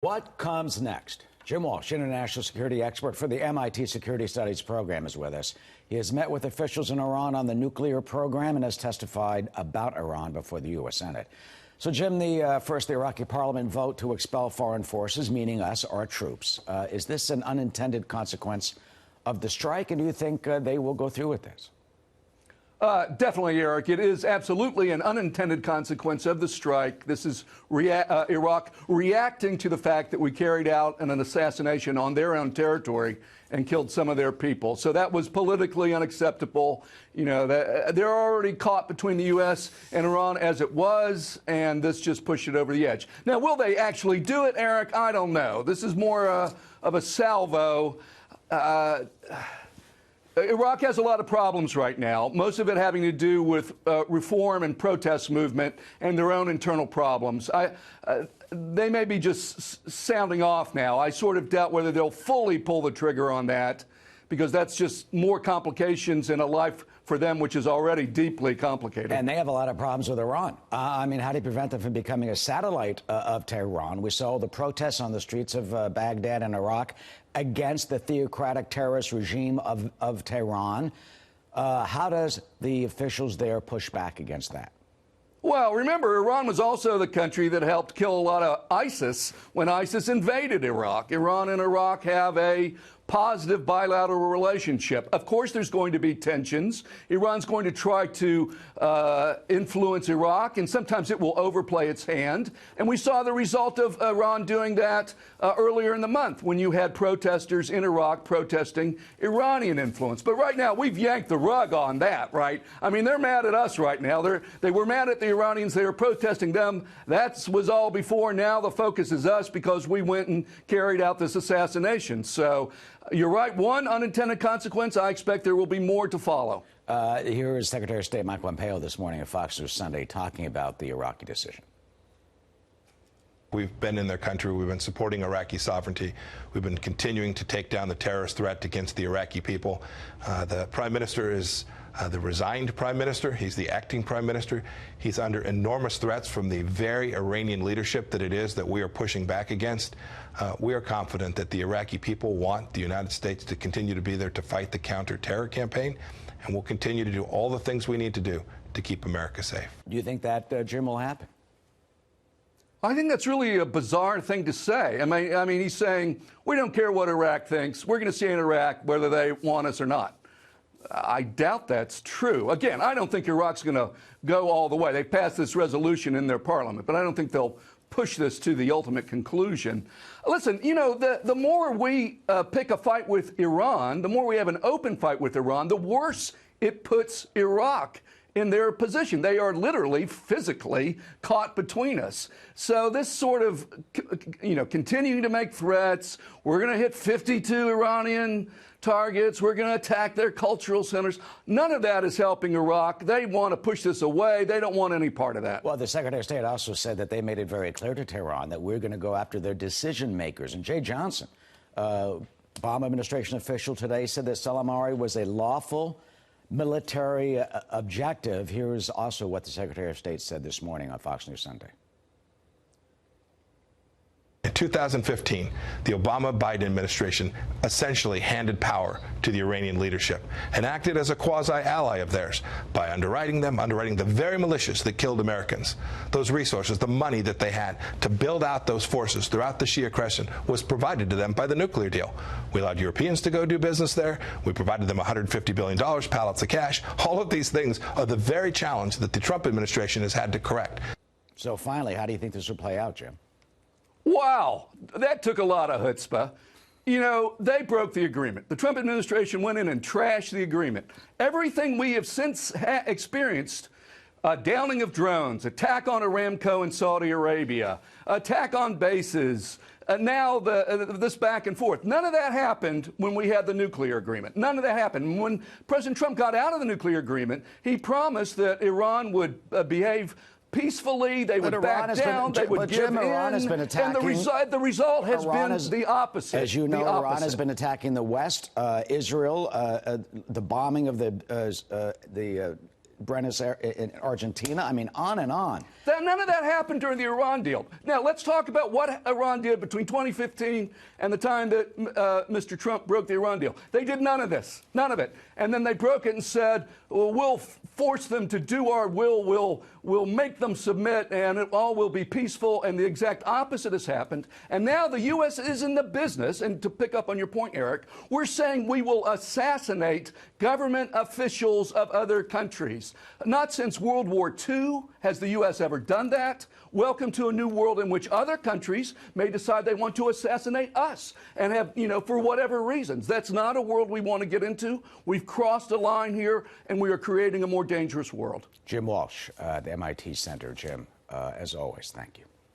What comes next? Jim Walsh, international security expert for the MIT Security Studies program, is with us. He has met with officials in Iran on the nuclear program and has testified about Iran before the U.S. Senate. So, Jim, the Iraqi parliament vote to expel foreign forces, meaning us, our troops. Is this an unintended consequence of the strike, and do you think they will go through with this? Definitely, Eric. It is absolutely an unintended consequence of the strike. This is Iraq reacting to the fact that we carried out an assassination on their own territory and killed some of their people. So that was politically unacceptable. You know, they're already caught between the U.S. and Iran as it was, and this just pushed it over the edge. Now, will they actually do it, Eric? I don't know. This is more of a salvo. Iraq has a lot of problems right now, most of it having to do with reform and protest movement and their own internal problems. They may be just sounding off now. I sort of doubt whether they'll fully pull the trigger on that, because that's just more complications in a life for them, which is already deeply complicated. And they have a lot of problems with Iran. I mean, how do you prevent them from becoming a satellite of Tehran? We saw the protests on the streets of Baghdad and Iraq against the theocratic terrorist regime of Tehran. How does the officials there push back against that? Well, remember, Iran was also the country that helped kill a lot of ISIS when ISIS invaded Iraq. Iran and Iraq have a positive bilateral relationship. Of course, there's going to be tensions. Iran's going to try to influence Iraq, and sometimes it will overplay its hand. And we saw the result of Iran doing that earlier in the month when you had protesters in Iraq protesting Iranian influence. But right now, we've yanked the rug on that, right? I mean, they're mad at us right now. They were mad at the Iranians. They were protesting them. That was all before. Now the focus is us because we went and carried out this assassination. So you're right. One unintended consequence. I expect there will be more to follow. Here is Secretary of State Mike Pompeo this morning at Fox News Sunday talking about the Iraqi decision. We've been in their country. We've been supporting Iraqi sovereignty. We've been continuing to take down the terrorist threat against the Iraqi people. The prime minister is the resigned prime minister. He's the acting prime minister. He's under enormous threats from the very Iranian leadership that it is that we are pushing back against. We are confident that the Iraqi people want the United States to continue to be there to fight the counter-terror campaign, and we'll continue to do all the things we need to do to keep America safe. Do you think that, Jim, will happen? I think that's really a bizarre thing to say. I mean, he's saying, we don't care what Iraq thinks. We're going to stay in Iraq whether they want us or not. I doubt that's true. Again, I don't think Iraq's going to go all the way. They passed this resolution in their parliament, but I don't think they'll push this to the ultimate conclusion. Listen, you know, the more we pick a fight with Iran, the more we have an open fight with Iran, the worse it puts Iraq in their position. They are literally physically caught between us. So this sort of, you know, continuing to make threats, we're going to hit 52 Iranian targets, we're going to attack their cultural centers. None of that is helping Iraq. They want to push this away. They don't want any part of that. Well, the Secretary of State also said that they made it very clear to Tehran that we're going to go after their decision makers. And Jay Johnson, Obama administration official today, said that Soleimani was a lawful military objective. Here's also what the Secretary of State said this morning on Fox News Sunday. In 2015, the Obama-Biden administration essentially handed power to the Iranian leadership and acted as a quasi-ally of theirs by underwriting the very militias that killed Americans. Those resources, the money that they had to build out those forces throughout the Shia Crescent was provided to them by the nuclear deal. We allowed Europeans to go do business there. We provided them $150 billion, pallets of cash. All of these things are the very challenge that the Trump administration has had to correct. So finally, how do you think this will play out, Jim? Wow, that took a lot of chutzpah. You know, they broke the agreement. The Trump administration went in and trashed the agreement. Everything we have since experienced, downing of drones, attack on Aramco in Saudi Arabia, attack on bases, now this back and forth. None of that happened when we had the nuclear agreement. None of that happened. When President Trump got out of the nuclear agreement, he promised that Iran would behave peacefully, they would back down, they would give in, Iran has been attacking, and the result has been the opposite. As you know, Iran has been attacking the West, Israel, the bombing of the Buenos Aires in Argentina. I mean, on and on. None of that happened during the Iran deal. Now, let's talk about what Iran did between 2015 and the time that Mr. Trump broke the Iran deal. They did none of this, none of it. And then they broke it and said, well, we'll force them to do our will, we'll make them submit, and it all will be peaceful. And the exact opposite has happened. And now the U.S. is in the business, and to pick up on your point, Eric, we're saying we will assassinate government officials of other countries. Not since World War II has the U.S. ever done that. Welcome to a new world in which other countries may decide they want to assassinate us and have, for whatever reasons. That's not a world we want to get into. We've crossed a line here, and we are creating a more dangerous world. Jim Walsh, the MIT Center. Jim, as always, thank you.